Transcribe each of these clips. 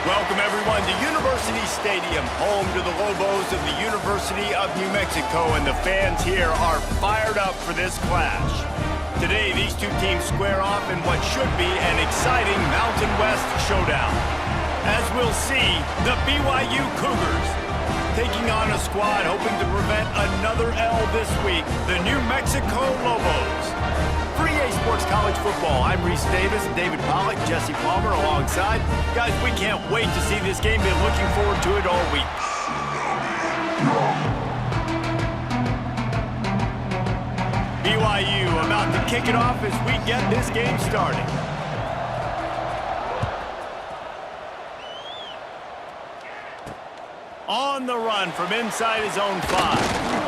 Welcome, everyone, to University Stadium, home to the Lobos of the University of New Mexico, and the fans here are fired up for this clash. Today, these two teams square off in what should be an exciting Mountain West showdown. As we'll see, the BYU Cougars taking on a squad hoping to prevent another L this week, the New Mexico Lobos. For EA Sports College Football, I'm Reese Davis and David Pollack, Jesse Palmer alongside. Guys, we can't wait to see this game. Been looking forward to it all week. BYU about to kick it off as we get this game started. On the run from inside his own 5.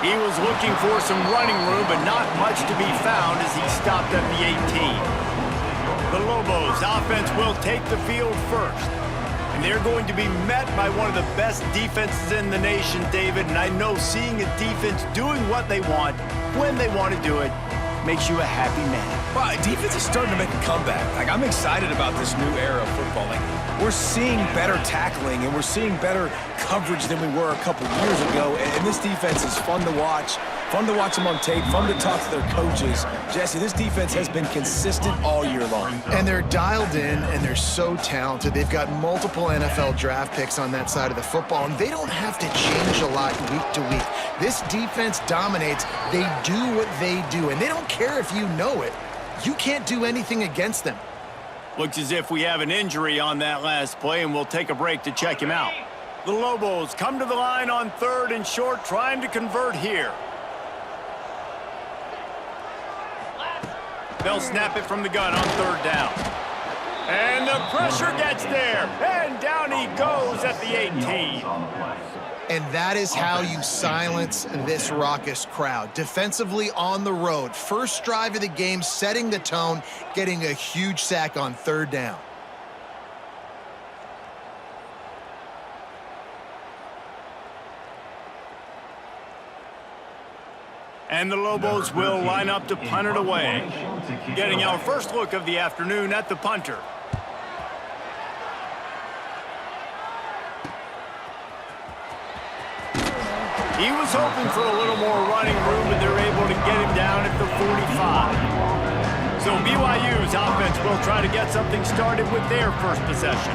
He was looking for some running room, but not much to be found as he stopped at the 18. The Lobos offense will take the field first. And they're going to be met by one of the best defenses in the nation, David. And I know seeing a defense doing what they want, when they want to do it, makes you a happy man. Well, defense is starting to make a comeback. I'm excited about this new era of football. We're seeing better tackling, and we're seeing better coverage than we were a couple years ago. And this defense is fun to watch them on tape, fun to talk to their coaches. Jesse, this defense has been consistent all year long. And they're dialed in, and they're so talented. They've got multiple NFL draft picks on that side of the football, and they don't have to change a lot week to week. This defense dominates. They do what they do, and they don't care if you know it. You can't do anything against them. Looks as if we have an injury on that last play, and we'll take a break to check him out. The Lobos come to the line on 3rd and short, trying to convert here. They'll snap it from the gun on 3rd down. And the pressure gets there, and down he goes at the 18. And that is how you silence this raucous crowd. Defensively on the road. First drive of the game, setting the tone, getting a huge sack on 3rd down. And the Lobos will line up to punt it away. Getting our first look of the afternoon at the punter. He was hoping for a little more running room, but they're able to get him down at the 45. So BYU's offense will try to get something started with their first possession.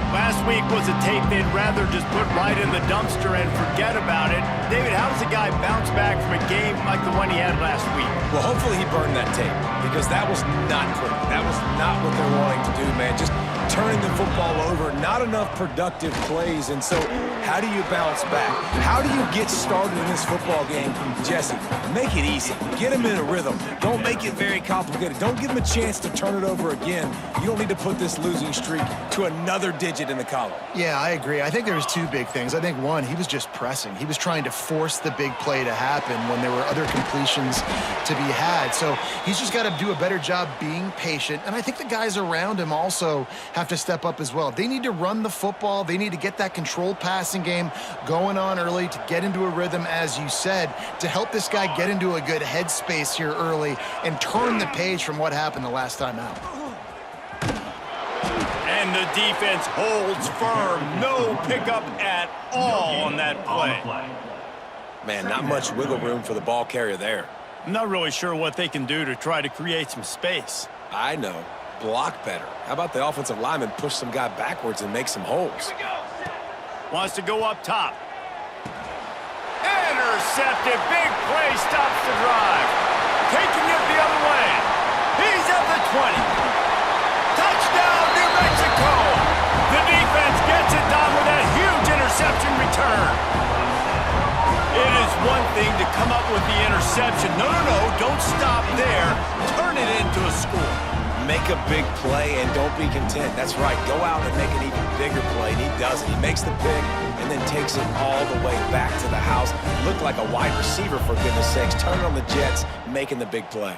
Last week was a tape they'd rather just put right in the dumpster and forget about it. David, how does a guy bounce back from a game like the one he had last week? Well, hopefully he burned that tape, because that was not pretty. That was not what they're wanting to do, man. Just turning the football over, not enough productive plays. And so how do you bounce back? How do you get started in this football game? Jesse, make it easy. Get him in a rhythm. Don't make it very complicated. Don't give him a chance to turn it over again. You don't need to put this losing streak to another digit in the column. Yeah, I agree. I think there was two big things. I think, one, he was just pressing. He was trying to force the big play to happen when there were other completions to be had. So he's just got to do a better job being patient. And I think the guys around him also have to step up as well. They need to run the football. They need to get that controlled passing game going on early to get into a rhythm, as you said, to help this guy get into a good headspace here early and turn the page from what happened the last time out. And the defense holds firm. No pickup at all on that play. Man, not much wiggle room for the ball carrier there. I'm not really sure what they can do to try to create some space. I know. Block better. How about the offensive lineman push some guy backwards and make some holes? Wants to go up top. Intercepted. Big play stops the drive. Taking it the other way. He's at the 20. Touchdown, New Mexico. The defense gets it done with a huge interception return. It is one thing to come up with the interception. No, don't stop there. Turn it into a score. Make a big play and don't be content. That's right. Go out and make an even bigger play, and he does it. He makes the pick and then takes it all the way back to the house. Looked like a wide receiver, for goodness sakes. Turning on the Jets, making the big play.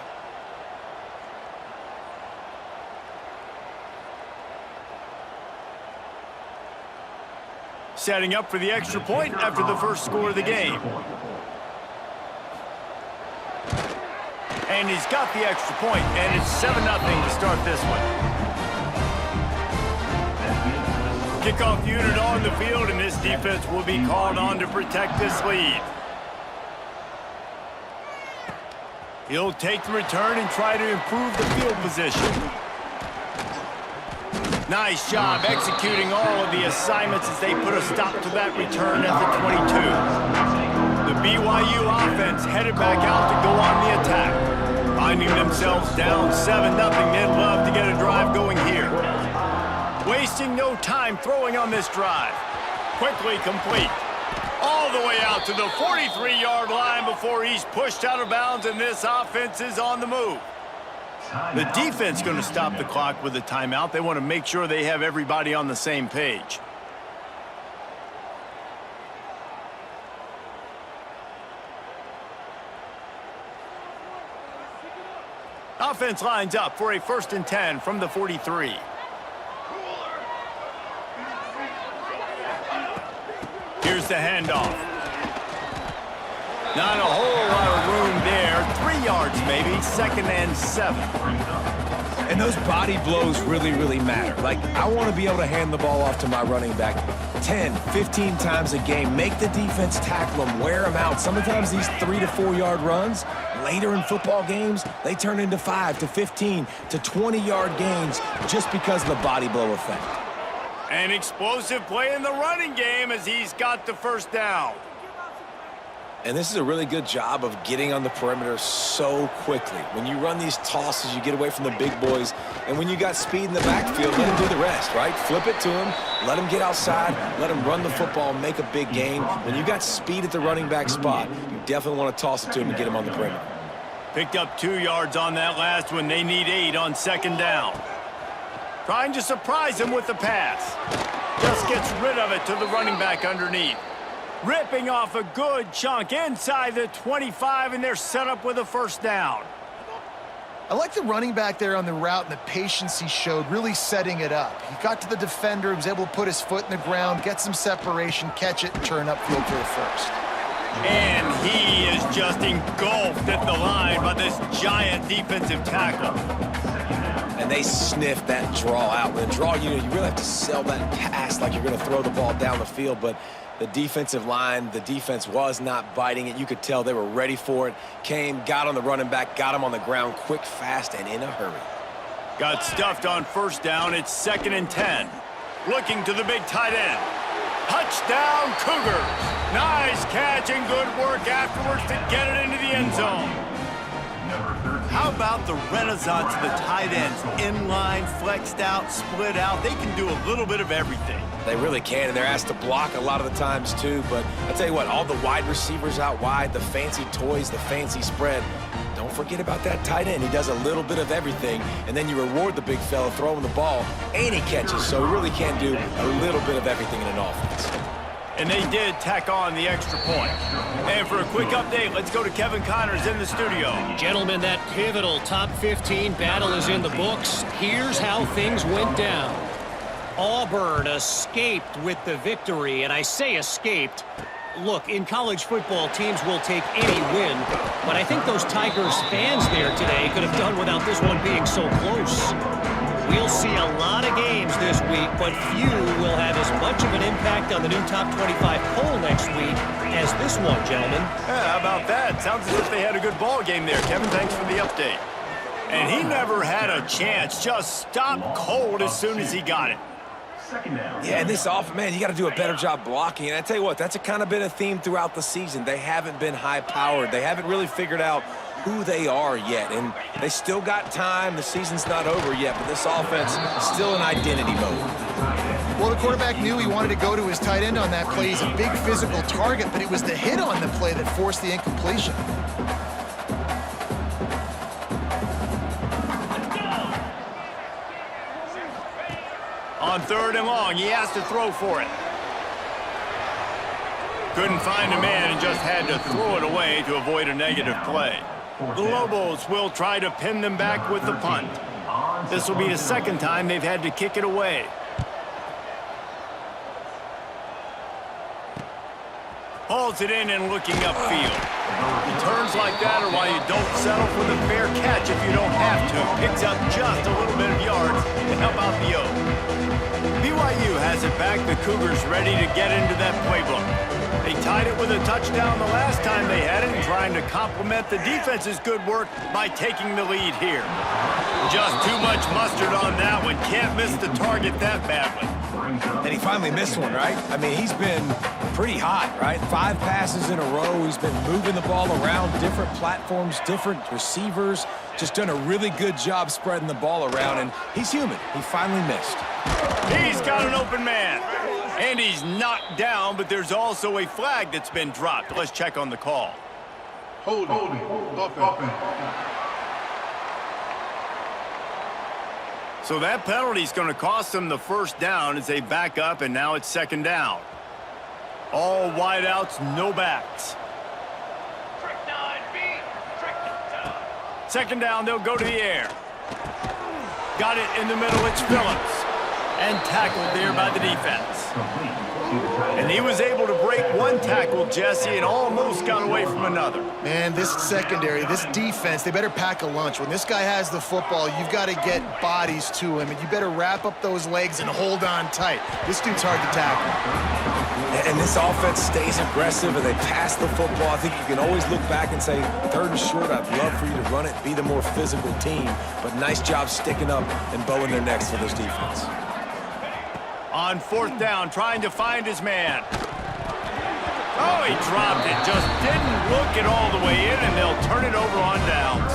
Setting up for the extra point after the first score of the game. And he's got the extra point, and it's 7-0 to start this one. Kickoff unit on the field, and this defense will be called on to protect this lead. He'll take the return and try to improve the field position. Nice job executing all of the assignments as they put a stop to that return at the 22. The BYU offense headed back out to go on the attack. Finding themselves down 7-0, they'd love to get a drive going here. Wasting no time throwing on this drive. Quickly complete. All the way out to the 43-yard line before he's pushed out of bounds, and this offense is on the move. The defense going to stop the clock with a timeout. They want to make sure they have everybody on the same page. Offense lines up for a 1st and 10 from the 43. Here's the handoff. Not a whole lot of room there. 3 yards maybe, 2nd and 7. And those body blows really, really matter. Like, I want to be able to hand the ball off to my running back 10, 15 times a game. Make the defense tackle them, wear them out. Sometimes these 3 to 4 yard runs, later in football games, they turn into 5 to 15 to 20-yard gains just because of the body blow effect. An explosive play in the running game as he's got the 1st down. And this is a really good job of getting on the perimeter so quickly. When you run these tosses, you get away from the big boys. And when you got speed in the backfield, let them do the rest, right? Flip it to them, let them get outside, let them run the football, make a big gain. When you got speed at the running back spot, you definitely want to toss it to him and get him on the perimeter. Picked up 2 yards on that last one. They need 8 on 2nd down. Trying to surprise him with the pass. Just gets rid of it to the running back underneath. Ripping off a good chunk inside the 25, and they're set up with a 1st down. I like the running back there on the route and the patience he showed, really setting it up. He got to the defender, was able to put his foot in the ground, get some separation, catch it, and turn upfield for the 1st. And he is just engulfed at the line by this giant defensive tackle. And they sniff that draw out. With a draw unit, you really have to sell that pass like you're going to throw the ball down the field, but the defensive line, the defense was not biting it. You could tell they were ready for it. Came, got on the running back, got him on the ground quick, fast, and in a hurry. Got stuffed on 1st down. It's 2nd and 10. Looking to the big tight end. Touchdown, Cougars. Nice catch and good work afterwards to get it into the end zone. How about the renaissance of the tight ends? Inline, flexed out, split out. They can do a little bit of everything. They really can, and they're asked to block a lot of the times too. But I tell you what, all the wide receivers out wide, the fancy toys, the fancy spread, don't forget about that tight end. He does a little bit of everything, and then you reward the big fella throwing the ball, and he catches. So he really can do a little bit of everything in an offense. And they did tack on the extra point. And for a quick update, let's go to Kevin Connors in the studio. Gentlemen, that pivotal top 15 battle is in the books. Here's how things went down. Auburn escaped with the victory, and I say escaped. Look, in college football, teams will take any win, but I think those Tigers fans there today could have done without this one being so close. We'll see a lot of games this week, but few will have as much of an impact on the new top 25 poll next week as this one, gentlemen. Yeah, how about that? Sounds as if they had a good ball game there. Kevin, thanks for the update. And he never had a chance. Just stopped cold as soon as he got it. Yeah, and this offense, man, you got to do a better job blocking. And I tell you what, that's a kind of been a theme throughout the season. They haven't been high-powered. They haven't really figured out who they are yet, and they still got time. The season's not over yet, but this offense is still in identity mode. Well, the quarterback knew he wanted to go to his tight end on that play. He's a big physical target, but it was the hit on the play that forced the incompletion. On 3rd and long, he has to throw for it. Couldn't find a man and just had to throw it away to avoid a negative play. The Lobos will try to pin them back with the punt. This will be the 2nd time they've had to kick it away. Hauls it in and looking upfield. Returns like that are why you don't settle for the fair catch if you don't have to. Picks up just a little bit of yards to help out the O. BYU has it back. The Cougars ready to get into that playbook. They tied it with a touchdown the last time they had it, trying to complement the defense's good work by taking the lead here. Just too much mustard on that one. Can't miss the target that badly. And he finally missed one, right? I mean, he's been pretty hot, right? 5 passes in a row. He's been moving the ball around different platforms, different receivers. Just done a really good job spreading the ball around, and he's human. He finally missed. He's got an open man. And he's knocked down, but there's also a flag that's been dropped. Let's check on the call. Holding. Offense. So that penalty's going to cost them the first down as they back up, and now it's second down. All wideouts, no backs. Second down, they'll go to the air. Got it in the middle, it's Phillips. And tackled there by the defense. And he was able to break one tackle, Jesse, and almost got away from another. Man, this secondary, this defense, they better pack a lunch. When this guy has the football, you've got to get bodies to him, and you better wrap up those legs and hold on tight. This dude's hard to tackle. And this offense stays aggressive, and they pass the football. I think you can always look back and say, 3rd and short, I'd love for you to run it, be the more physical team. But nice job sticking up and bowing their necks for this defense. On 4th down, trying to find his man. Oh, he dropped it. Just didn't look it all the way in, and they'll turn it over on downs.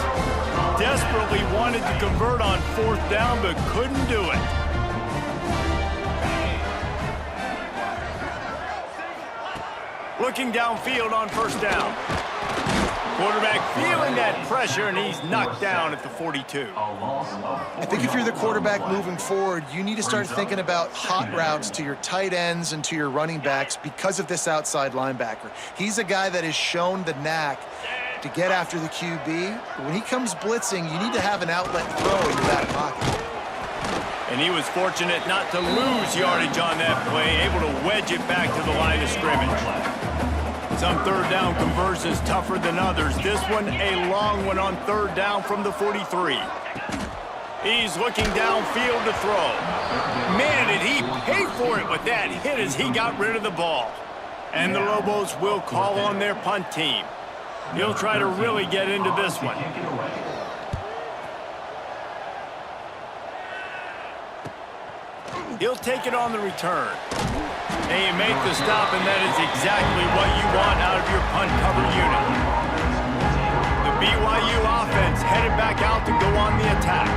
Desperately wanted to convert on 4th down, but couldn't do it. Looking downfield on 1st down. Quarterback feeling that pressure, and he's knocked down at the 42. I think if you're the quarterback moving forward, you need to start thinking about hot routes to your tight ends and to your running backs because of this outside linebacker. He's a guy that has shown the knack to get after the QB. When he comes blitzing, you need to have an outlet throw in your back pocket. And he was fortunate not to lose yardage on that play, able to wedge it back to the line of scrimmage. Some 3rd down conversions tougher than others. This one a long one on 3rd down from the 43. He's looking downfield to throw. Man, did he pay for it with that hit as he got rid of the ball. And the Lobos will call on their punt team. He'll try to really get into this one. He'll take it on the return. And you make the stop, and that is exactly what you want out of your punt cover unit. The BYU offense headed back out to go on the attack.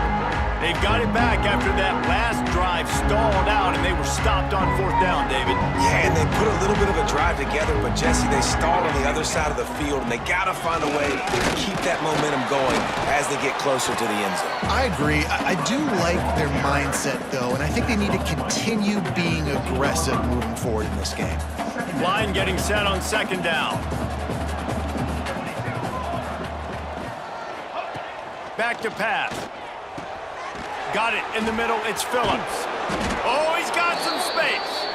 They've got it back after that last drive stalled out, and they were stopped on 4th down, David. Yeah, and they put a little bit of a drive together, but, Jesse, they stalled on the other side of the field, and they got to find a way to keep that momentum going as they get closer to the end zone. I agree. I do like their mindset, though, and I think they need to continue being aggressive moving forward in this game. Line getting set on 2nd down. Back to pass. Got it in the middle, it's Phillips. Oh, he's got some space.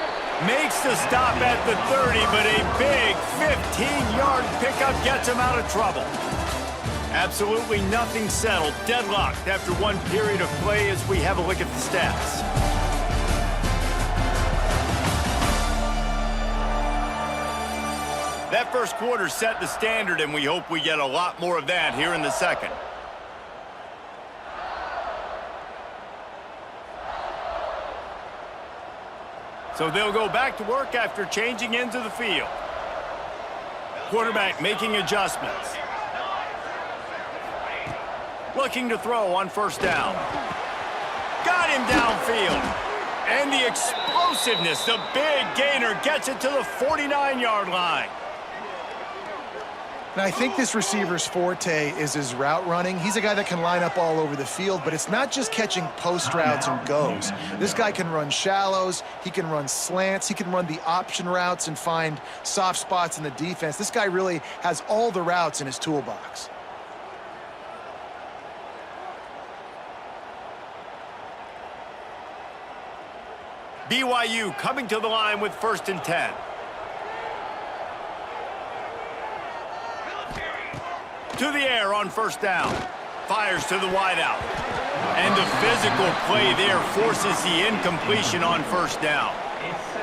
Makes the stop at the 30, but a big 15-yard pickup gets him out of trouble. Absolutely nothing settled, deadlocked after one period of play as we have a look at the stats. That first quarter set the standard, and we hope we get a lot more of that here in the second. So they'll go back to work after changing into the field. Quarterback making adjustments. Looking to throw on 1st down. Got him downfield. And the explosiveness, the big gainer gets it to the 49-yard line. And I think this receiver's forte is his route running. He's a guy that can line up all over the field, but it's not just catching post routes and goes. This guy can run shallows, he can run slants, he can run the option routes and find soft spots in the defense. This guy really has all the routes in his toolbox. BYU coming to the line with 1st and 10. to the air on first down. Fires to the wideout. And the physical play there forces the incompletion on first down.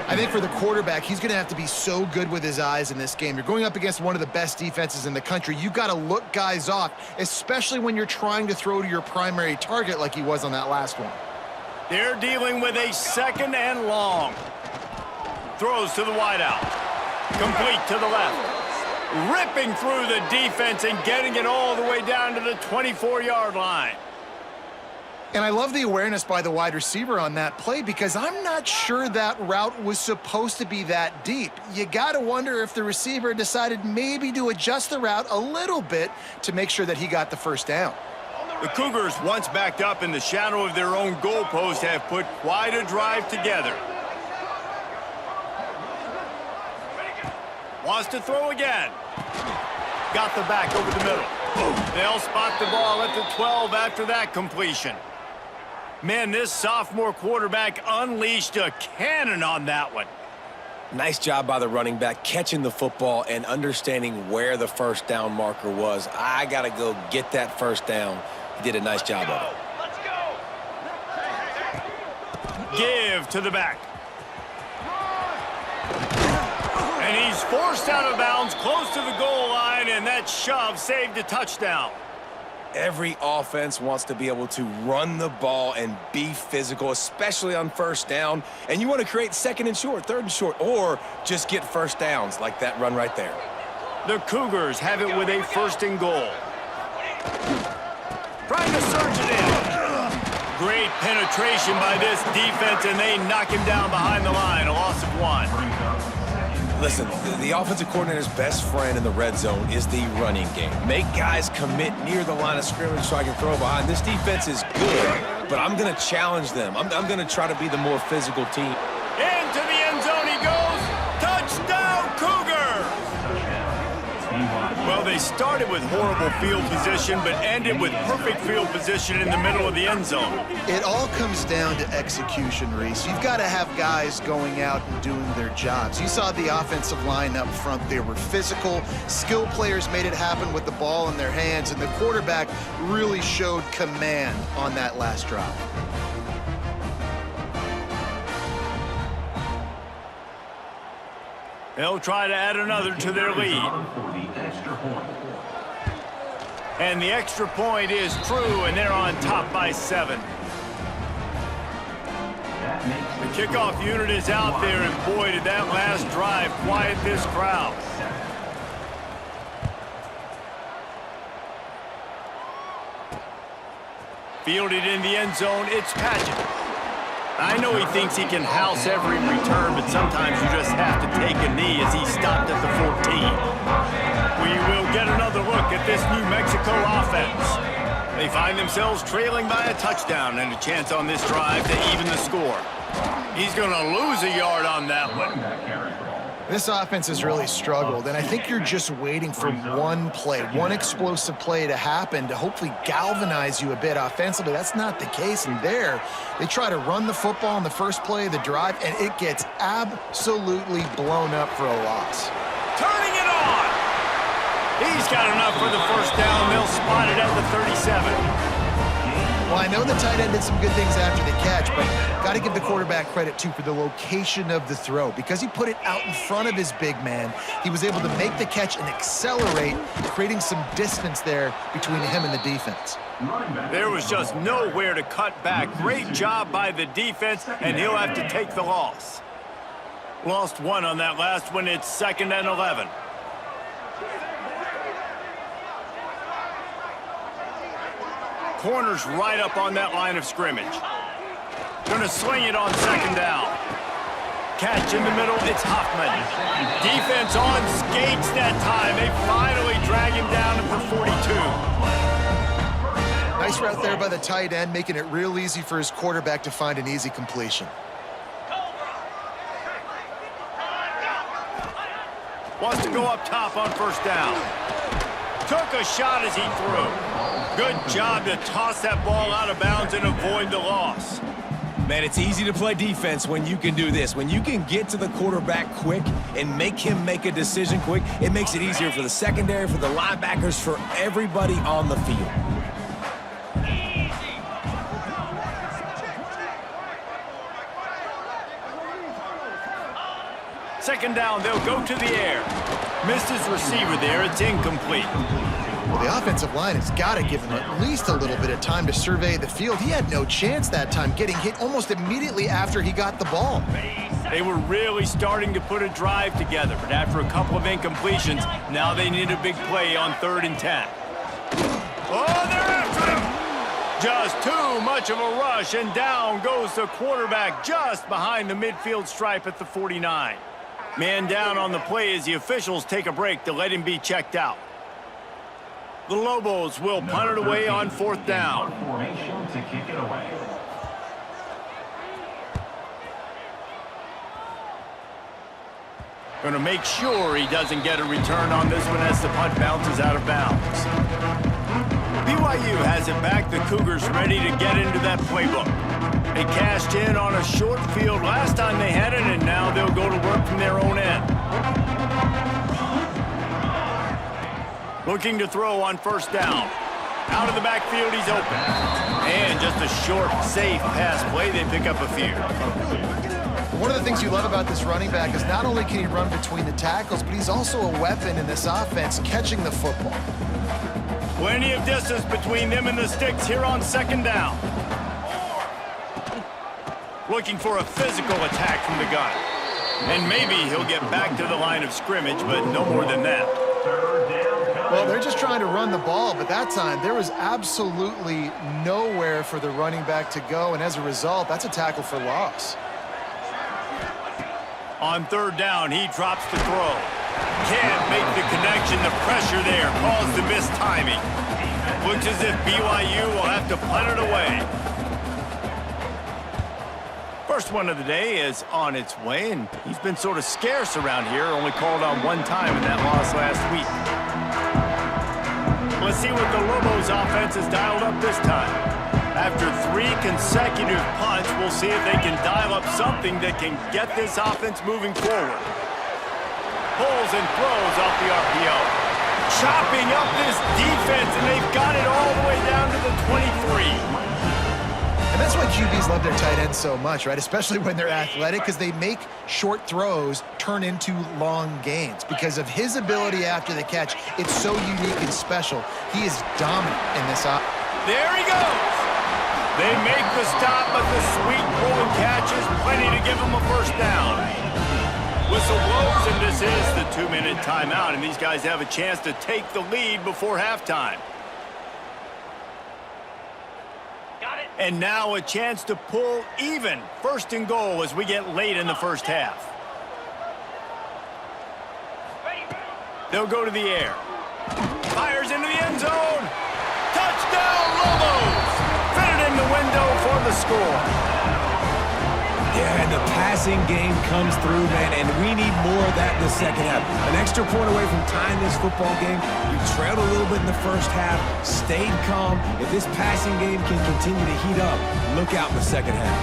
I think for the quarterback, he's going to have to be so good with his eyes in this game. You're going up against one of the best defenses in the country. You've got to look guys off, especially when you're trying to throw to your primary target like he was on that last one. They're dealing with a second and long. Throws to the wideout. Complete to the left. Ripping through the defense and getting it all the way down to the 24-yard line. And I love the awareness by the wide receiver on that play because I'm not sure that route was supposed to be that deep. You got to wonder if the receiver decided maybe to adjust the route a little bit to make sure that he got the first down. The Cougars, once backed up in the shadow of their own goalpost, have put quite a drive together. Wants to throw again. Got the back over the middle. They'll spot the ball at the 12 after that completion. Man, this sophomore quarterback unleashed a cannon on that one. Nice job by the running back catching the football and understanding where the first down marker was. I got to go get that first down. He did a nice job of it. Give to the back. And he's forced out of bounds close to the goal line, and that shove saved a touchdown. Every offense wants to be able to run the ball and be physical, especially on first down. And you want to create second and short, third and short, or just get first downs like that run right there. The Cougars have it with a first and goal. Trying to surge it in. Great penetration by this defense, and they knock him down behind the line. A loss of 1. Listen, the offensive coordinator's best friend in the red zone is the running game. Make guys commit near the line of scrimmage so I can throw behind. This defense is good, but I'm going to challenge them. I'm going to try to be the more physical team. Into the end zone he goes. Touchdown, Cougars! Well, they started with horrible field position, but ended with perfect field position in the middle of the end zone. It all comes down to execution, Reese. You've got to have guys going out and doing their jobs. You saw the offensive line up front. They were physical. Skill players made it happen with the ball in their hands, and the quarterback really showed command on that last drive. They'll try to add another to their lead. And the extra point is true, and they're on top by 7. The kickoff unit is out there, and boy, did that last drive quiet this crowd. Fielded in the end zone, it's Paget. I know he thinks he can house every return, but sometimes you just have to take a knee as he stopped at the 14. We will get another look at this New Mexico offense. They find themselves trailing by a touchdown and a chance on this drive to even the score. He's going to lose a yard on that one. This offense has really struggled, and I think you're just waiting for one play, one explosive play to happen to hopefully galvanize you a bit offensively. That's not the case, and there, they try to run the football in the first play of the drive, and it gets absolutely blown up for a loss. Turning it on! He's got enough for the first down. They'll spot it at the 37. Well, I know the tight end did some good things after the catch, but got to give the quarterback credit, too, for the location of the throw. Because he put it out in front of his big man, he was able to make the catch and accelerate, creating some distance there between him and the defense. There was just nowhere to cut back. Great job by the defense, and he'll have to take the loss. Lost 1 on that last one. It's 2nd and 11. Corners right up on that line of scrimmage. Gonna swing it on 2nd down. Catch in the middle, it's Hoffman. Defense on skates that time. They finally drag him down at the 42. Nice route there by the tight end, making it real easy for his quarterback to find an easy completion. Wants to go up top on first down. Took a shot as he threw. Good job to toss that ball out of bounds and avoid the loss. Man, it's easy to play defense when you can do this. When you can get to the quarterback quick and make him make a decision quick, it makes it easier for the secondary, for the linebackers, for everybody on the field. Second down, they'll go to the air. Missed his receiver there. It's incomplete. Well, the offensive line has got to give him at least a little bit of time to survey the field. He had no chance that time, getting hit almost immediately after he got the ball. They were really starting to put a drive together, but after a couple of incompletions, now they need a big play on 3rd and 10. Oh, they're after him! Just too much of a rush, and down goes the quarterback just behind the midfield stripe at the 49. Man down on the play as the officials take a break to let him be checked out. The Lobos will punt it away on 4th down. Formation to kick it away. Going to make sure he doesn't get a return on this one as the punt bounces out of bounds. BYU has it back. The Cougars ready to get into that playbook. They cashed in on a short field last time they had it, and now they'll go to work from their own end. Looking to throw on 1st down. Out of the backfield, he's open. And just a short, safe pass play. They pick up a few. One of the things you love about this running back is not only can he run between the tackles, but he's also a weapon in this offense, catching the football. Plenty of distance between them and the sticks here on 2nd down. Looking for a physical attack from the gun. And maybe he'll get back to the line of scrimmage, but no more than that. Well, they're just trying to run the ball, but that time there was absolutely nowhere for the running back to go, and as a result, that's a tackle for loss. On 3rd down, he drops the throw. Can't make the connection. The pressure there caused the missed timing. Looks as if BYU will have to punt it away. First one of the day is on its way, and he's been sort of scarce around here, only called on 1 time in that loss last week. Let's see what the Lobos offense has dialed up this time. After 3 consecutive punts, we'll see if they can dial up something that can get this offense moving forward. Pulls and throws off the RPO. Chopping up this defense, and they've got it all the way down to the 23. And that's why QBs love their tight ends so much, right? Especially when they're athletic, because they make short throws turn into long gains. Because of his ability after the catch, it's so unique and special. He is dominant in this offense. There he goes. They make the stop, but the sweet rolling catch is plenty to give them a 1st down. Whistle blows, and this is the 2-minute timeout, and these guys have a chance to take the lead before halftime. And now a chance to pull even. 1st and goal as we get late in the 1st half. They'll go to the air. Fires into the end zone. Touchdown, Lobos! Fitted in the window for the score. Yeah, and the passing game comes through, man, and we need more of that in the 2nd half. An extra point away from tying this football game. We trailed a little bit in the 1st half, stayed calm. If this passing game can continue to heat up, look out in the 2nd half.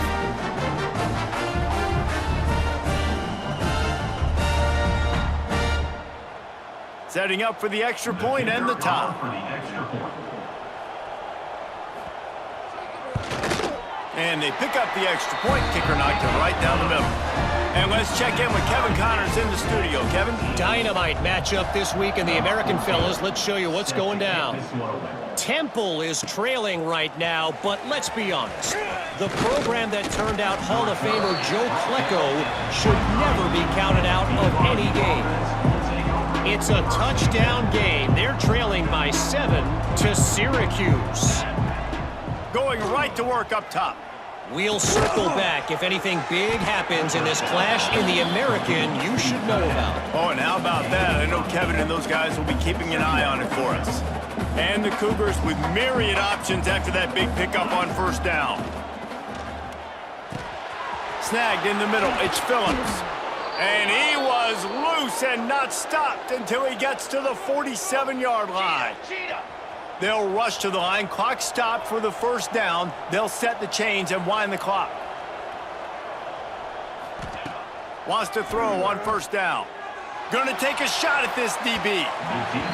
Setting up for the extra point and the tie. And they pick up the extra point. Kicker knocked it right down the middle. And let's check in with Kevin Connors in the studio. Kevin? Dynamite matchup this week in the American, fellas. Let's show you what's going down. Temple is trailing right now, but let's be honest. The program that turned out Hall of Famer Joe Klecko should never be counted out of any game. It's a touchdown game. They're trailing by 7 to Syracuse. Going right to work up top. We'll circle back if anything big happens in this clash in the American you should know about. Oh, and how about that? I know Kevin and those guys will be keeping an eye on it for us. And the Cougars with myriad options after that big pickup on 1st down. Snagged in the middle. It's Phillips. And he was loose and not stopped until he gets to the 47-yard line. They'll rush to the line. Clock stopped for the 1st down. They'll set the chains and wind the clock. Wants to throw on first down. Going to take a shot at this DB.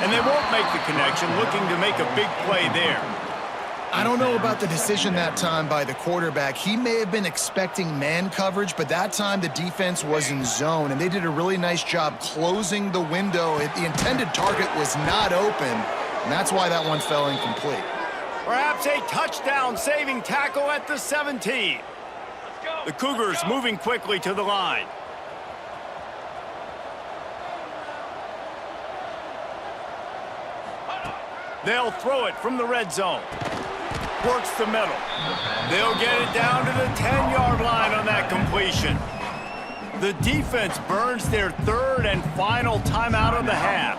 And they won't make the connection, looking to make a big play there. I don't know about the decision that time by the quarterback. He may have been expecting man coverage, but that time the defense was in zone, and they did a really nice job closing the window. The intended target was not open, and that's why that one fell incomplete. Perhaps a touchdown-saving tackle at the 17. The Cougars moving quickly to the line. They'll throw it from the red zone. Works the middle. They'll get it down to the 10-yard line on that completion. The defense burns their third and final timeout of the half.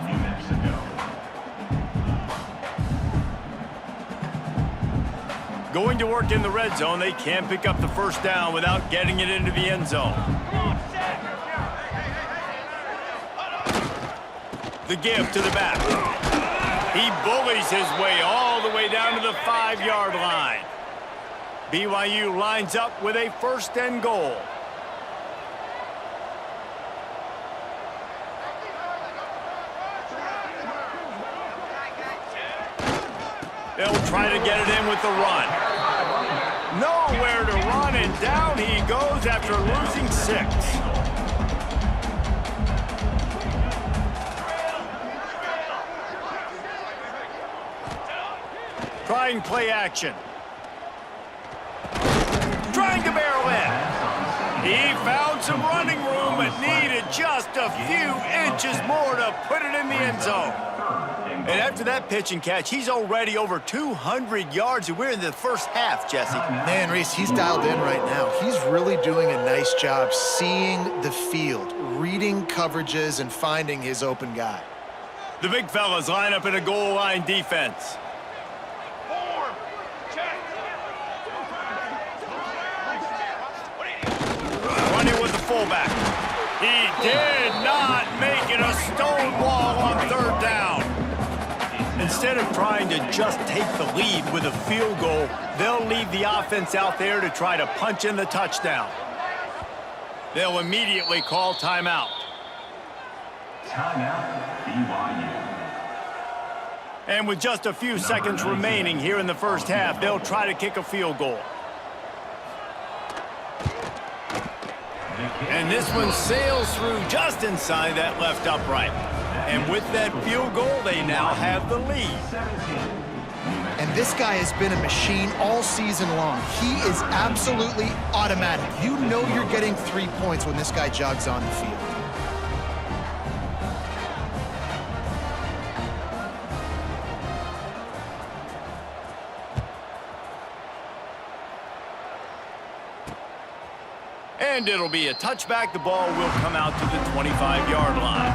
Going to work in the red zone, they can't pick up the first down without getting it into the end zone. The give to the back. He bullies his way all the way down to the 5-yard line. BYU lines up with a first and goal. They'll try to get it in with the run. Nowhere to run, and down he goes after losing 6. Trying play action. Trying to barrel in. He found some running room, but needed just a few inches more to put it in the end zone. And after that pitch and catch, he's already over 200 yards, and we're in the first half, Jesse. Man, Reese, he's dialed in right now. He's really doing a nice job seeing the field, reading coverages, and finding his open guy. The big fellas line up in a goal line defense. Running with the fullback. He did not make it a stone wall on third down. Instead of trying to just take the lead with a field goal, they'll leave the offense out there to try to punch in the touchdown. They'll immediately call timeout. Timeout, BYU. And with just a few seconds remaining here in the first half, they'll try to kick a field goal. And this one sails through just inside that left upright. And with that field goal, they now have the lead. And this guy has been a machine all season long. He is absolutely automatic. You know you're getting 3 points when this guy jogs on the field. And it'll be a touchback. The ball will come out to the 25-yard line.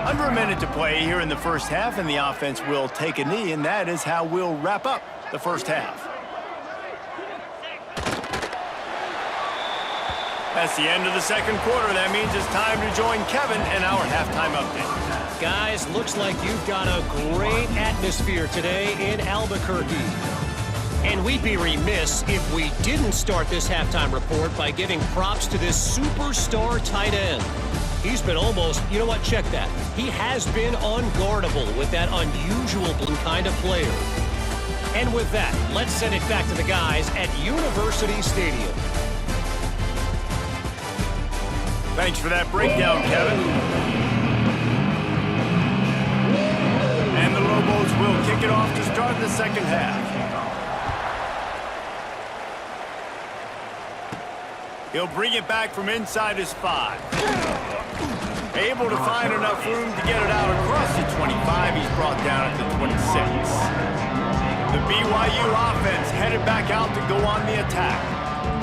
Under a minute to play here in the first half, and the offense will take a knee, and that is how we'll wrap up the first half. That's the end of the second quarter. That means it's time to join Kevin in our halftime update. Guys, looks like you've got a great atmosphere today in Albuquerque. And we'd be remiss if we didn't start this halftime report by giving props to this superstar tight end. He's been almost, you know what, check that. He has been unguardable with that unusual kind of player. And with that, let's send it back to the guys at University Stadium. Thanks for that breakdown, Kevin. And the Lobos will kick it off to start the second half. He'll bring it back from inside his 5. Able to find enough room to get it out across the 25. He's brought down at the 26. The BYU offense headed back out to go on the attack.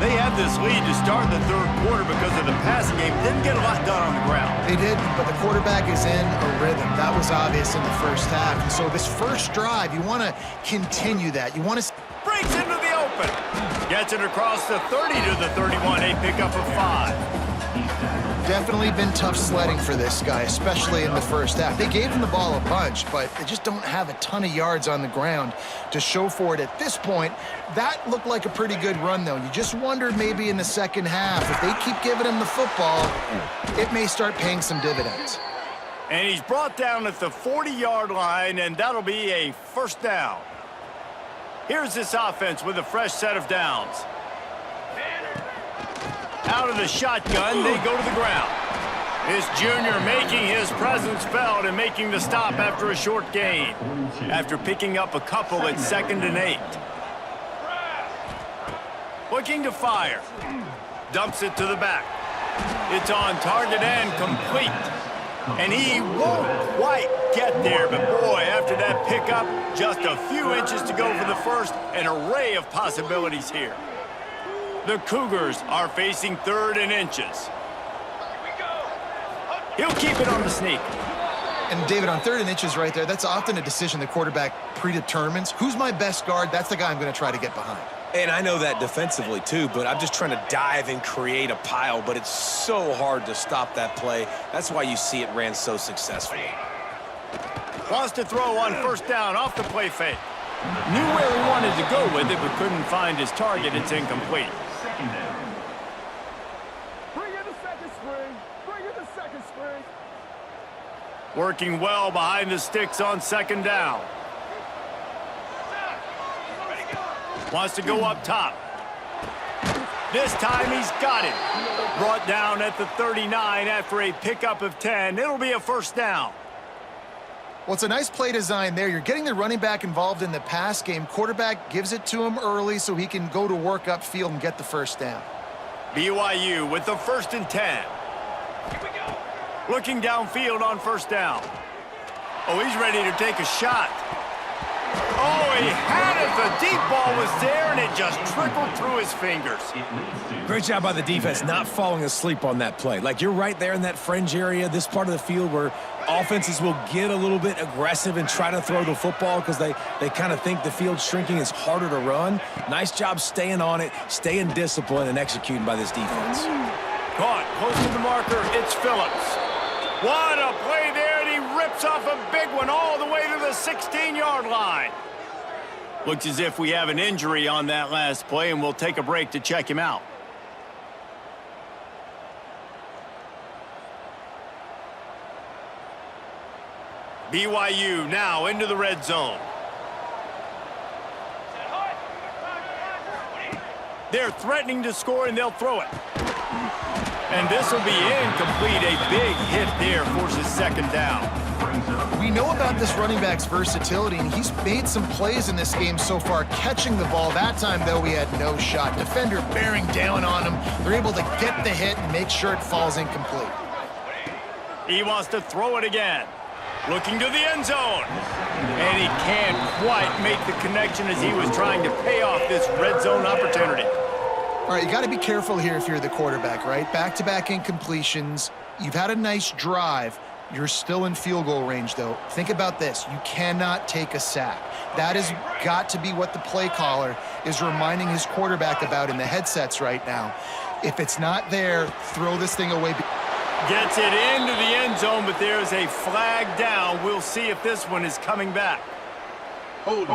They had this lead to start the third quarter because of the passing game. Didn't get a lot done on the ground. They did, but the quarterback is in a rhythm. That was obvious in the first half. So this first drive, you want to continue that. You want to... Breaks into the open. Gets it across the 30 to the 31. A pickup of 5. Definitely been tough sledding for this guy, especially in the first half. They gave him the ball a bunch, but they just don't have a ton of yards on the ground to show for it at this point. That looked like a pretty good run, though. You just wonder maybe in the second half, if they keep giving him the football, it may start paying some dividends. And he's brought down at the 40-yard line, and that'll be a first down. Here's this offense with a fresh set of downs. Out of the shotgun, they go to the ground. This junior making his presence felt and making the stop after a short gain. After picking up a couple at 2nd and 8. Looking to fire. Dumps it to the back. It's on target and complete. And he won't quite get there, but boy, after that pickup, just a few inches to go for the first. An array of possibilities here. The Cougars are facing 3rd and inches. He'll keep it on the sneak. And David, on 3rd and inches right there, that's often a decision the quarterback predetermines. Who's my best guard? That's the guy I'm going to try to get behind. And I know that defensively, too, but I'm just trying to dive and create a pile, but it's so hard to stop that play. That's why you see it ran so successfully. Wants to throw on first down off the play fake. Knew where he wanted to go with it, but couldn't find his target. It's incomplete. Second down. Bring in the second string. Bring in the second string. Working well behind the sticks on 2nd down. Wants to go up top. This time he's got it. Brought down at the 39 after a pickup of 10. It'll be a first down. Well, it's a nice play design there. You're getting the running back involved in the pass game. Quarterback gives it to him early so he can go to work upfield and get the first down. BYU with the 1st and 10. Looking downfield on first down. Oh, he's ready to take a shot. Oh, he had it. The deep ball was there, and it just trickled through his fingers. Great job by the defense not falling asleep on that play. Like, you're right there in that fringe area, this part of the field where offenses will get a little bit aggressive and try to throw the football because they kind of think the field's shrinking. It's harder to run. Nice job staying on it, staying disciplined, and executing by this defense. Caught close to the marker. It's Phillips. What a play there, and he rips off a big one all the way to the 16-yard line. Looks as if we have an injury on that last play, and we'll take a break to check him out. BYU now into the red zone. They're threatening to score, and they'll throw it. And this will be incomplete. A big hit there forces 2nd down. We know about this running back's versatility, and he's made some plays in this game so far catching the ball. That time, though, we had no shot. Defender bearing down on him. They're able to get the hit and make sure it falls incomplete. He wants to throw it again. Looking to the end zone. And he can't quite make the connection as he was trying to pay off this red zone opportunity. All right, you got to be careful here if you're the quarterback, right? Back-to-back incompletions. You've had a nice drive. You're still in field goal range, though. Think about this. You cannot take a sack. That has got to be what the play caller is reminding his quarterback about in the headsets right now. If it's not there, throw this thing away. Gets it into the end zone, but there's a flag down. We'll see if this one is coming back. Holding.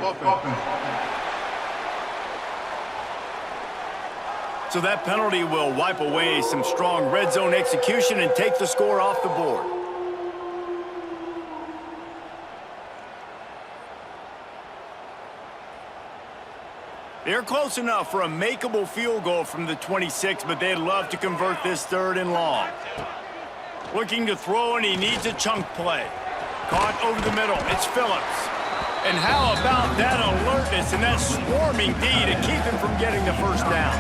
Offense. So that penalty will wipe away some strong red zone execution and take the score off the board. They're close enough for a makeable field goal from the 26, but they'd love to convert this 3rd and long. Looking to throw, and he needs a chunk play. Caught over the middle. It's Phillips. And how about that alertness and that swarming D to keep him from getting the first down?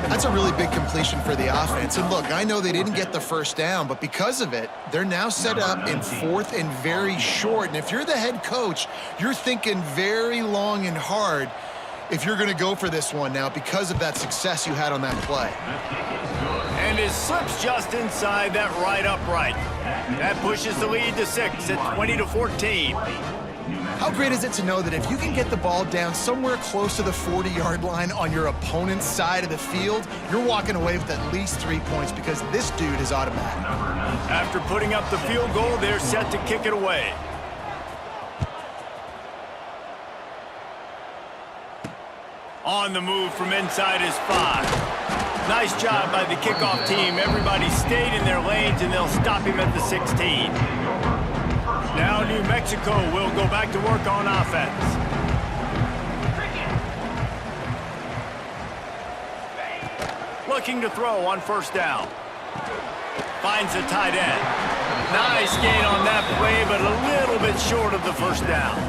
That's a really big completion for the offense. And look, I know they didn't get the first down, but because of it, they're now set up in 4th and very short. And if you're the head coach, you're thinking very long and hard if you're going to go for this one now because of that success you had on that play. And it slips just inside that right upright. That pushes the lead to 6 at 20-14. How great is it to know that if you can get the ball down somewhere close to the 40-yard line on your opponent's side of the field, you're walking away with at least 3 points because this dude is automatic. After putting up the field goal, they're set to kick it away. On the move from inside his 5. Nice job by the kickoff team. Everybody stayed in their lanes, and they'll stop him at the 16. Now New Mexico will go back to work on offense. Looking to throw on first down. Finds the tight end. Nice gain on that play, but a little bit short of the first down.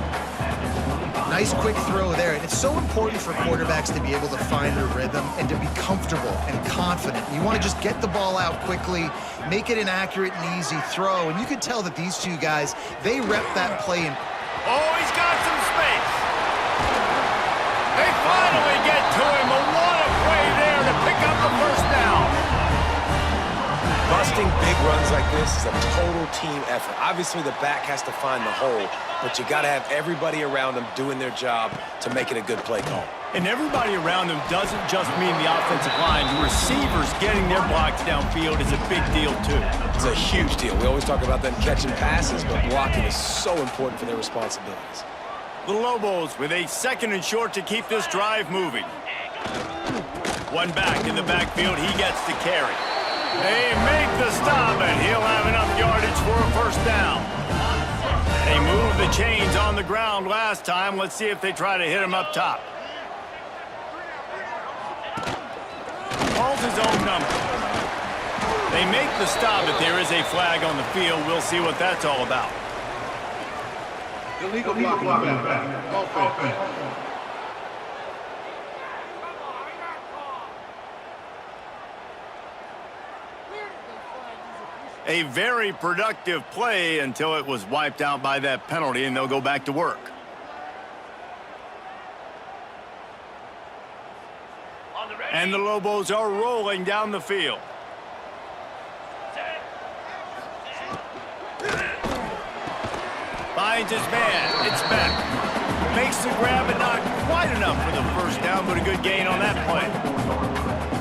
Nice quick throw there. And it's so important for quarterbacks to be able to find their rhythm and to be comfortable and confident. You want to just get the ball out quickly, make it an accurate and easy throw. And you can tell that these two guys, they rep that play. Oh, he's got some space. They finally get to him. A what a play there to pick up the first down. Busting big runs like this is a total team effort. Obviously, the back has to find the hole, but you got to have everybody around them doing their job to make it a good play call. And everybody around them doesn't just mean the offensive line. The receivers getting their blocks downfield is a big deal, too. It's a huge deal. We always talk about them catching passes, but blocking is so important for their responsibilities. The Lobos with a 2nd and short to keep this drive moving. One back in the backfield. He gets to carry. They make the stop, and he'll have enough yardage for a first down. They moved the chains on the ground last time. Let's see if they try to hit him up top. Calls his own number. They make the stop, but there is a flag on the field. We'll see what that's all about. Illegal blocking back. Offense. A very productive play until it was wiped out by that penalty, and they'll go back to work. And the Lobos are rolling down the field. Finds his man. It's back. Makes the grab, but not quite enough for the first down, but a good gain on that play.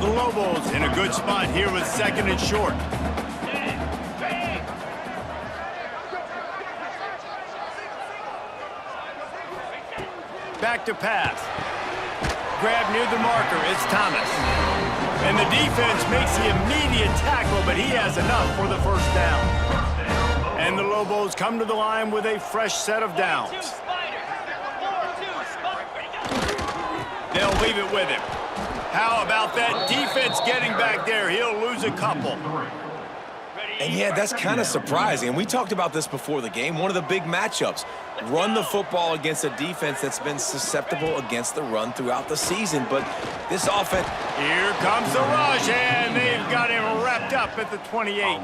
The Lobos in a good spot here with 2nd and short. Back to pass. Grab near the marker. It's Thomas. And the defense makes the immediate tackle, but he has enough for the first down. And the Lobos come to the line with a fresh set of downs. They'll leave it with him. How about that defense getting back there? He'll lose a couple. And yeah, that's kind of surprising. And we talked about this before the game. One of the big matchups. Run the football against a defense that's been susceptible against the run throughout the season. But this offense... Here comes the rush, and they've got him wrapped up at the 28.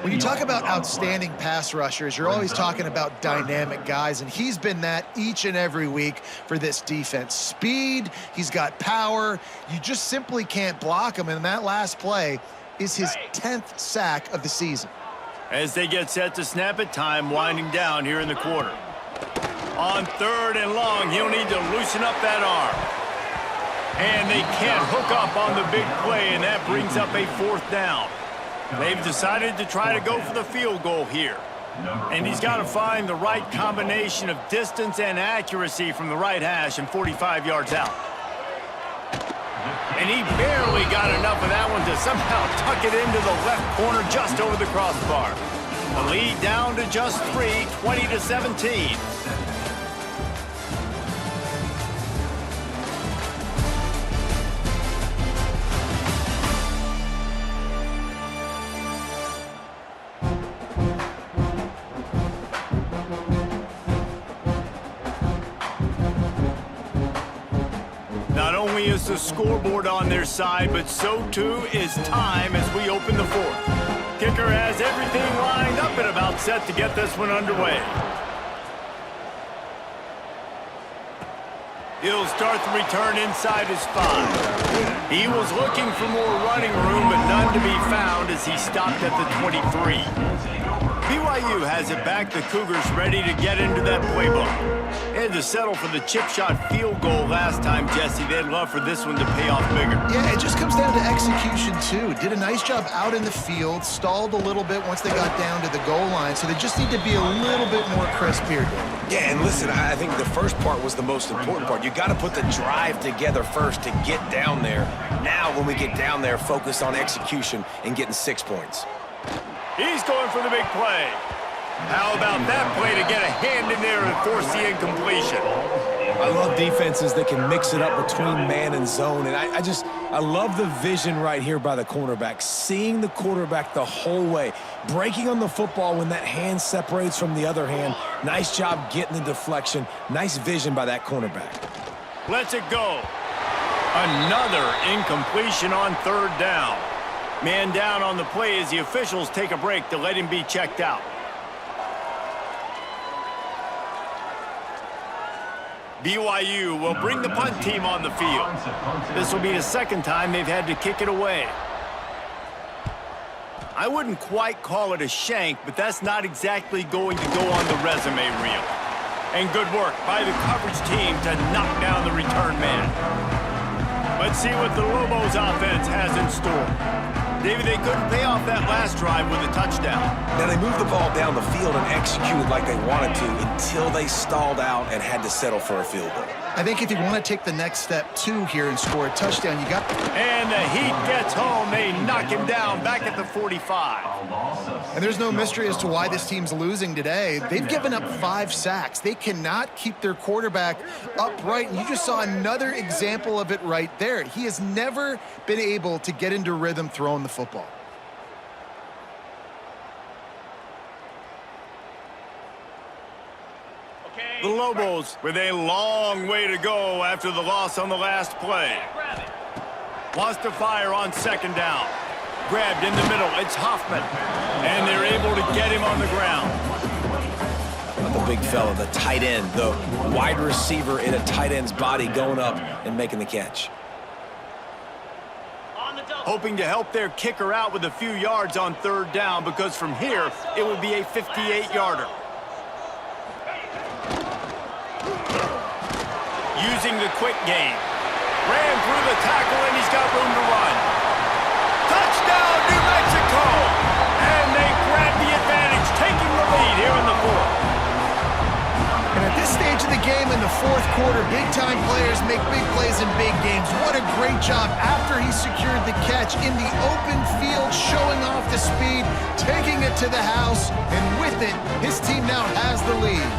When you talk about outstanding pass rushers, you're always talking about dynamic guys, and he's been that each and every week for this defense. Speed, he's got power. You just simply can't block him, and that last play is his 10th sack of the season. As they get set to snap it, time winding down here in the quarter. On 3rd and long, he'll need to loosen up that arm. And they can't hook up on the big play, and that brings up a 4th down. They've decided to try to go for the field goal here. And he's got to find the right combination of distance and accuracy from the right hash and 45 yards out. And he barely got enough of that one to somehow tuck it into the left corner just over the crossbar. The lead down to just 3, 20-17. Not only is the scoreboard on their side, but so too is time as we open the 4th. Kicker has everything lined up and about set to get this one underway. He'll start the return inside his 5. He was looking for more running room, but none to be found as he stopped at the 23. BYU has it back. The Cougars ready to get into that playbook. They had to settle for the chip shot field goal last time, Jesse. They'd love for this one to pay off bigger. Yeah, it just comes down to execution, too. Did a nice job out in the field, stalled a little bit once they got down to the goal line, so they just need to be a little bit more crisp here. Yeah, and listen, I think the first part was the most important part. You got to put the drive together first to get down there. Now, when we get down there, focus on execution and getting 6 points. He's going for the big play. How about that play to get a hand in there and force the incompletion? I love defenses that can mix it up between man and zone, and I love the vision right here by the cornerback, seeing the quarterback the whole way, breaking on the football when that hand separates from the other hand. Nice job getting the deflection. Nice vision by that cornerback. Lets it go. Another incompletion on third down. Man down on the play as the officials take a break to let him be checked out. BYU will bring the punt team on the field. This will be the second time they've had to kick it away. I wouldn't quite call it a shank, but that's not exactly going to go on the resume reel. And good work by the coverage team to knock down the return man. Let's see what the Lobos offense has in store. David, they couldn't pay off that last drive with a touchdown. Now, they moved the ball down the field and executed like they wanted to until they stalled out and had to settle for a field goal. I think if you want to take the next step, too, here and score a touchdown, you got... And the Heat gets home. They knock him down back at the 45. And there's no mystery as to why this team's losing today. They've given up 5 sacks. They cannot keep their quarterback upright, and you just saw another example of it right there. He has never been able to get into rhythm throwing the football. The Lobos with a long way to go after the loss on the last play. Wants to fire on second down. Grabbed in the middle. It's Hoffman. And they're able to get him on the ground. The big fella, the tight end, the wide receiver in a tight end's body going up and making the catch. Hoping to help their kicker out with a few yards on third down, because from here it would be a 58-yarder. Using the quick game. Ran through the tackle and he's got room to run. Touchdown, New Mexico! And they grab the advantage, taking the lead here in the fourth. And at this stage of the game in the fourth quarter, big-time players make big plays in big games. What a great job after he secured the catch in the open field, showing off the speed, taking it to the house, and with it, his team now has the lead.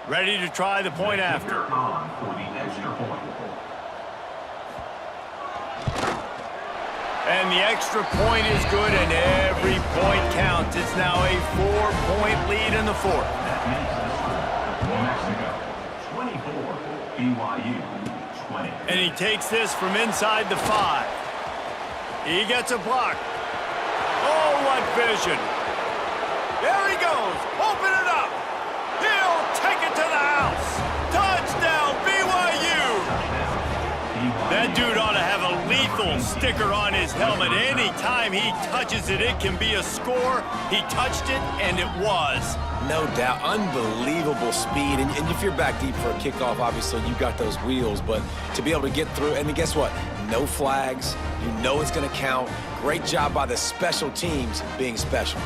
Ready to try the point after. On for the extra point. And the extra point is good, and every point counts. It's now a 4-point lead in the fourth. That makes it New Mexico 24, BYU 20. And he takes this from inside the 5. He gets a block. Oh, what vision. There he goes. Open it up. He'll take it to the house. Touchdown, BYU. That dude ought to have a lethal sticker on his helmet. Anytime he touches it, it can be a score. He touched it, and it was. No doubt. Unbelievable speed. And if you're back deep for a kickoff, obviously you got those wheels. But to be able to get through, and guess what? No flags. You know it's going to count. Great job by the special teams being special.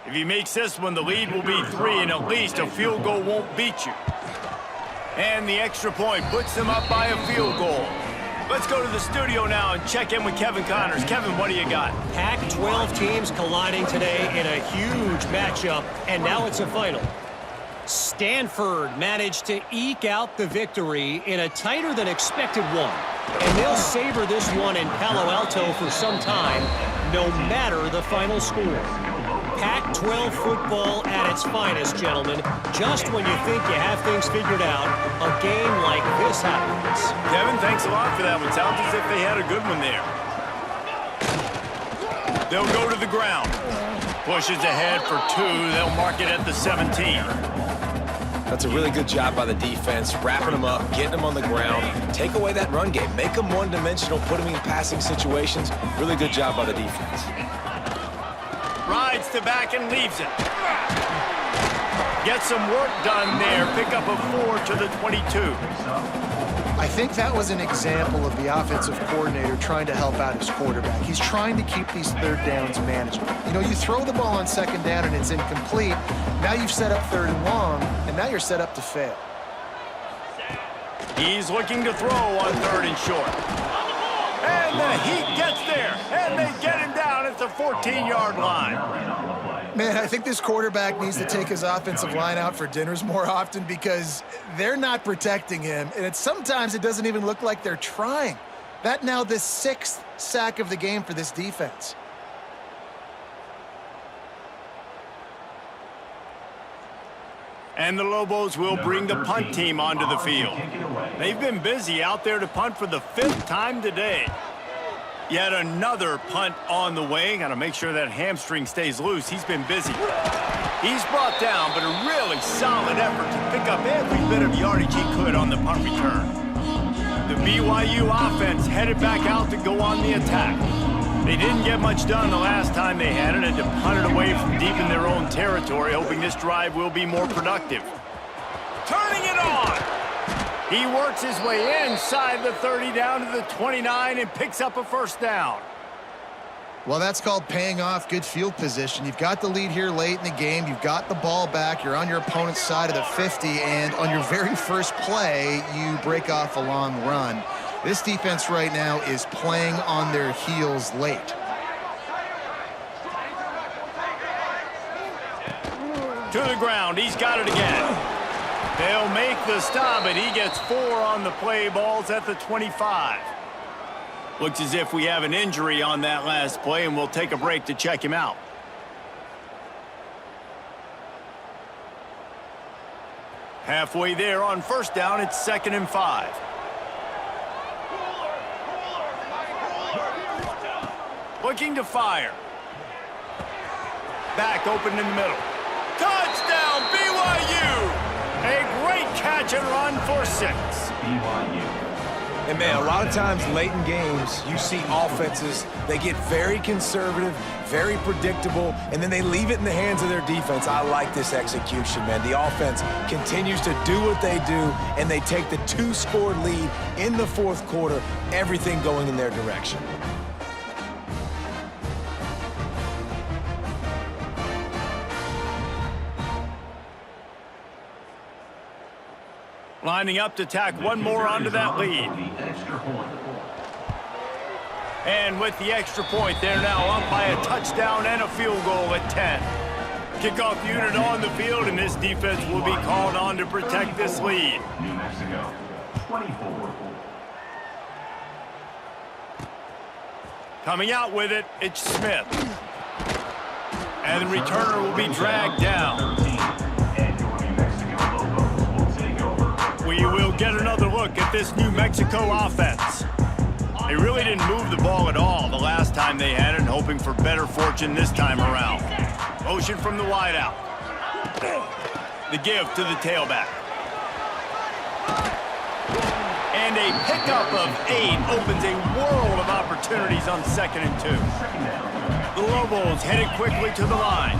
If he makes this one, the lead will be 3, and at least a field goal won't beat you. And the extra point puts them up by a field goal. Let's go to the studio now and check in with Kevin Connors. Kevin, what do you got? Pac-12 teams colliding today in a huge matchup, and now it's a final. Stanford managed to eke out the victory in a tighter than expected one. And they'll savor this one in Palo Alto for some time, no matter the final score. Pac-12 football at its finest, gentlemen. Just when you think you have things figured out, a game like this happens. Kevin, thanks a lot for that one. Sounds as if they had a good one there. They'll go to the ground. Pushes ahead for 2. They'll mark it at the 17. That's a really good job by the defense, wrapping them up, getting them on the ground, take away that run game, make them one-dimensional, put them in passing situations. Really good job by the defense. Rides to back and leaves it. Get some work done there. Pick up a 4 to the 22. I think that was an example of the offensive coordinator trying to help out his quarterback. He's trying to keep these third downs manageable. You know, you throw the ball on second down and it's incomplete. Now you've set up third and long, and now you're set up to fail. He's looking to throw on 3rd and short. And the Heat gets there, and they get him down at the 14-yard line. Man, I think this quarterback needs to take his offensive line out for dinners more often because they're not protecting him, and sometimes it doesn't even look like they're trying. That now the 6th sack of the game for this defense. And the Lobos will bring the punt team onto the field. They've been busy out there to punt for the 5th time today. Yet another punt on the way. Got to make sure that hamstring stays loose. He's been busy. He's brought down, but a really solid effort to pick up every bit of yardage he could on the punt return. The BYU offense headed back out to go on the attack. They didn't get much done the last time they had it, and to punt it away from deep in their own territory, hoping this drive will be more productive. Turning it on! He works his way inside the 30 down to the 29 and picks up a 1st down. Well, that's called paying off good field position. You've got the lead here late in the game. You've got the ball back. You're on your opponent's side of the 50, and on your very first play, you break off a long run. This defense right now is playing on their heels late. To the ground. He's got it again. They'll make the stop, and he gets 4 on the play. Balls at the 25. Looks as if we have an injury on that last play, and we'll take a break to check him out. Halfway there on 1st down, it's 2nd and 5. Looking to fire. Back open in the middle. Touchdown, BYU! A great catch and run for 6. And, man, a lot of times late in games, you see offenses, they get very conservative, very predictable, and then they leave it in the hands of their defense. I like this execution, man. The offense continues to do what they do, and they take the 2-score lead in the 4th quarter, everything going in their direction. Lining up to tack one more onto that lead. And with the extra point, they're now up by a touchdown and a field goal at 10. Kickoff unit on the field, and this defense will be called on to protect this lead. New Mexico, 24. Coming out with it, it's Smith. And the returner will be dragged down. We will get another look at this New Mexico offense. They really didn't move the ball at all the last time they had it, hoping for better fortune this time around. Motion from the wideout. The give to the tailback. And a pickup of 8 opens a world of opportunities on 2nd and 2. The Lobos headed quickly to the line.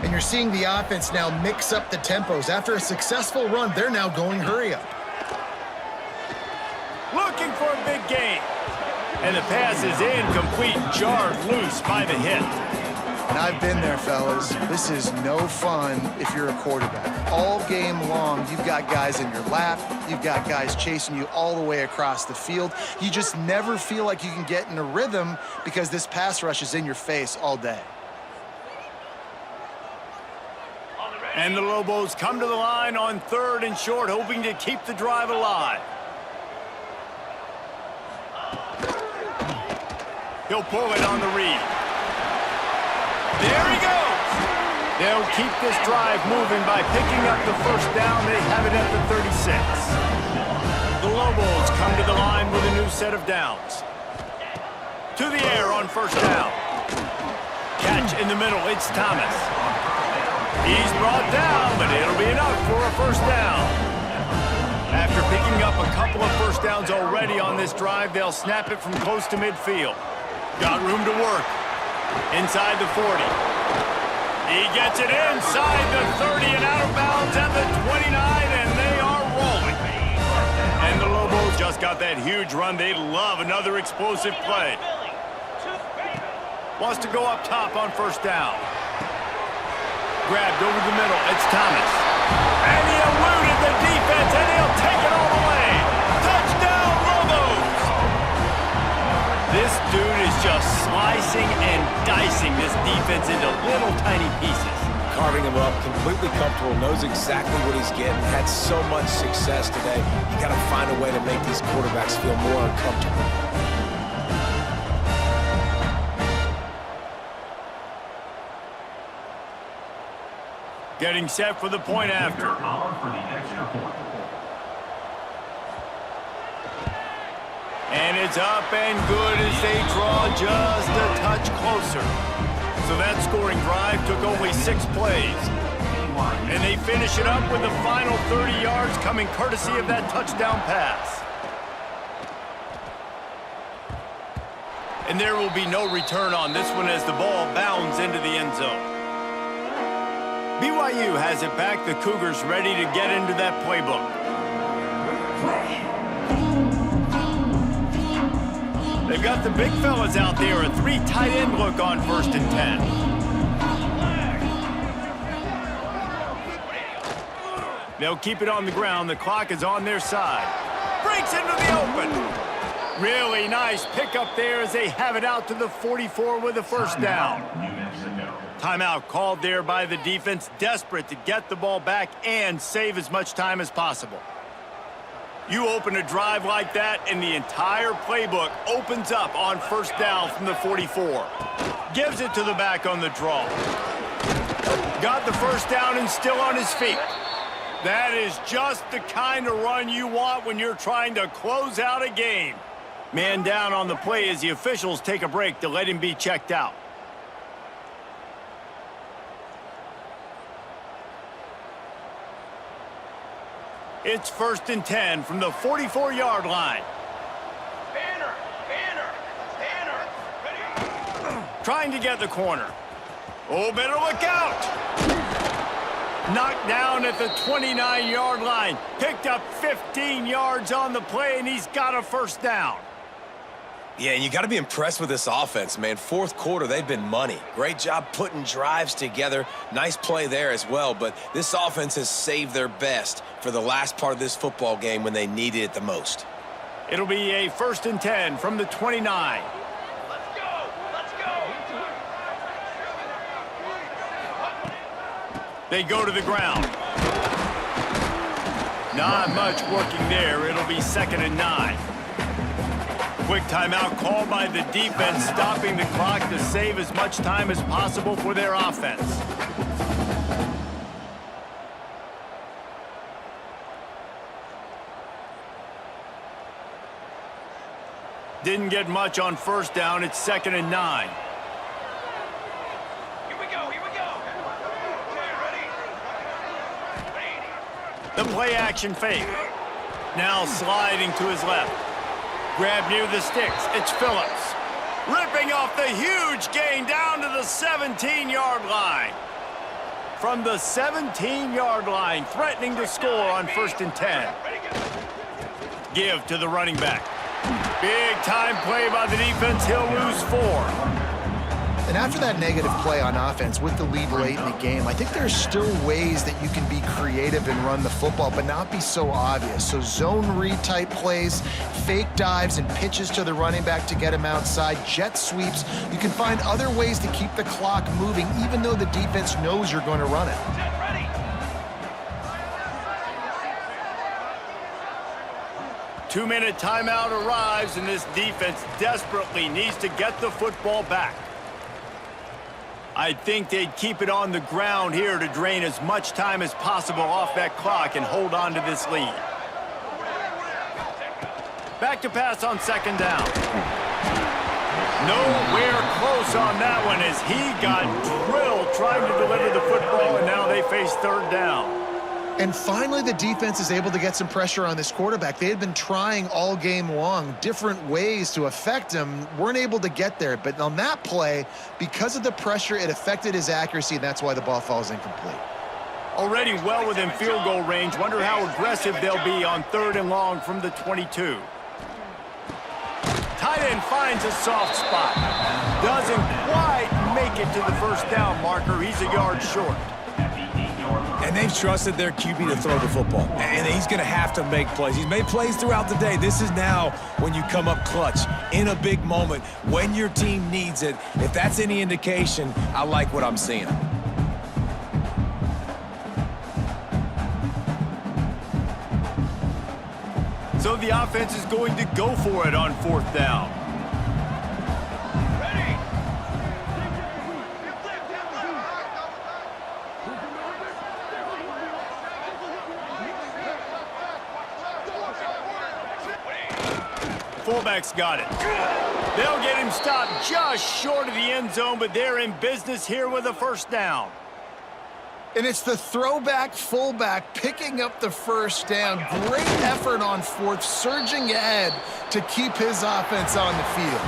And you're seeing the offense now mix up the tempos. After a successful run, they're now going hurry up. Looking for a big gain. And the pass is incomplete, jarred loose by the hit. And I've been there, fellas. This is no fun if you're a quarterback. All game long, you've got guys in your lap. You've got guys chasing you all the way across the field. You just never feel like you can get in a rhythm because this pass rush is in your face all day. And the Lobos come to the line on 3rd and short, hoping to keep the drive alive. He'll pull it on the read. There he goes! They'll keep this drive moving by picking up the first down. They have it at the 36. The Lobos come to the line with a new set of downs. To the air on first down. Catch in the middle, it's Thomas. He's brought down, but it'll be enough for a first down. After picking up a couple of first downs already on this drive, they'll snap it from close to midfield. Got room to work. Inside the 40. He gets it inside the 30 and out of bounds at the 29, and they are rolling. And the Lobos just got that huge run. They'd love another explosive play. Wants to go up top on first down. Grabbed over the middle. It's Thomas. And he eluded the defense, and he'll take it all the way. Touchdown, Lobos! This dude is just slicing and dicing this defense into little tiny pieces. Carving him up, completely comfortable, knows exactly what he's getting, had so much success today. You got to find a way to make these quarterbacks feel more uncomfortable. Getting set for the point after. And it's up and good as they draw just a touch closer. So that scoring drive took only 6 plays. And they finish it up with the final 30 yards coming courtesy of that touchdown pass. And there will be no return on this one as the ball bounds into the end zone. BYU has it back. The Cougars ready to get into that playbook. They've got the big fellas out there. A 3 tight end look on 1st and 10. They'll keep it on the ground. The clock is on their side. Breaks into the open. Really nice pickup there as they have it out to the 44 with a first down. Timeout called there by the defense, desperate to get the ball back and save as much time as possible. You open a drive like that, and the entire playbook opens up on first down from the 44. Gives it to the back on the draw. Got the first down and still on his feet. That is just the kind of run you want when you're trying to close out a game. Man down on the play as the officials take a break to let him be checked out. It's 1st and 10 from the 44-yard line. Banner! Trying to get the corner. Oh, better look out! Knocked down at the 29-yard line. Picked up 15 yards on the play, and he's got a first down. Yeah, and you got to be impressed with this offense, man. 4th quarter, they've been money. Great job putting drives together. Nice play there as well, but this offense has saved their best for the last part of this football game when they needed it the most. It'll be a 1st and 10 from the 29. Let's go! They go to the ground. Not much working there. It'll be 2nd and 9. Quick timeout called by the defense, stopping the clock to save as much time as possible for their offense. Didn't get much on first down. It's 2nd and 9. Here we go! Okay, ready? The play action fake. Now sliding to his left. Grab near the sticks. It's Phillips. Ripping off the huge gain down to the 17-yard line. From the 17-yard line, threatening to score on 1st and 10. Give to the running back. Big time play by the defense. He'll lose 4. And after that negative play on offense with the lead late in the game, I think there's still ways that you can be creative and run the football, but not be so obvious. So zone read type plays, fake dives and pitches to the running back to get him outside, jet sweeps. You can find other ways to keep the clock moving, even though the defense knows you're going to run it. Ready? 2-minute timeout arrives, and this defense desperately needs to get the football back. I think they'd keep it on the ground here to drain as much time as possible off that clock and hold on to this lead. Back to pass on second down. Nowhere close on that one as he got drilled trying to deliver the football, and now they face third down. And finally, the defense is able to get some pressure on this quarterback. They had been trying all game long, different ways to affect him, weren't able to get there. But on that play, because of the pressure, it affected his accuracy, and that's why the ball falls incomplete. Already well within field goal range. Wonder how aggressive they'll be on third and long from the 22. Tight end finds a soft spot. Doesn't quite make it to the first down marker. He's a yard short. And they've trusted their QB to throw the football. And he's going to have to make plays. He's made plays throughout the day. This is now when you come up clutch in a big moment when your team needs it. If that's any indication, I like what I'm seeing. So the offense is going to go for it on fourth down. Fullback's got it. They'll get him stopped just short of the end zone, but they're in business here with a first down. And it's the throwback fullback picking up the first down. Great effort on fourth, surging ahead to keep his offense on the field.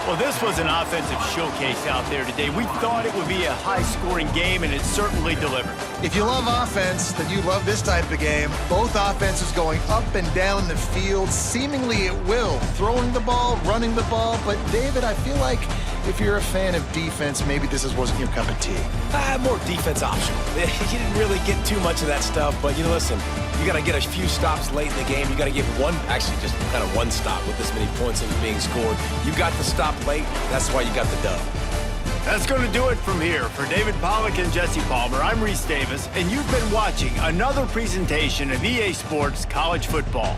Well, this was an offensive showcase out there today. We thought it would be a high-scoring game, and it certainly delivered. If you love offense, then you love this type of game. Both offenses going up and down the field, seemingly at will. Throwing the ball, running the ball. But, David, I feel like if you're a fan of defense, maybe this wasn't your cup of tea. More defense optional. You didn't really get too much of that stuff, but, listen, you got to get a few stops late in the game. You got to get just kind of one stop with this many points that are being scored. You got the stop late. That's why you got the dub. That's going to do it from here. For David Pollack and Jesse Palmer, I'm Reese Davis, and you've been watching another presentation of EA Sports College Football.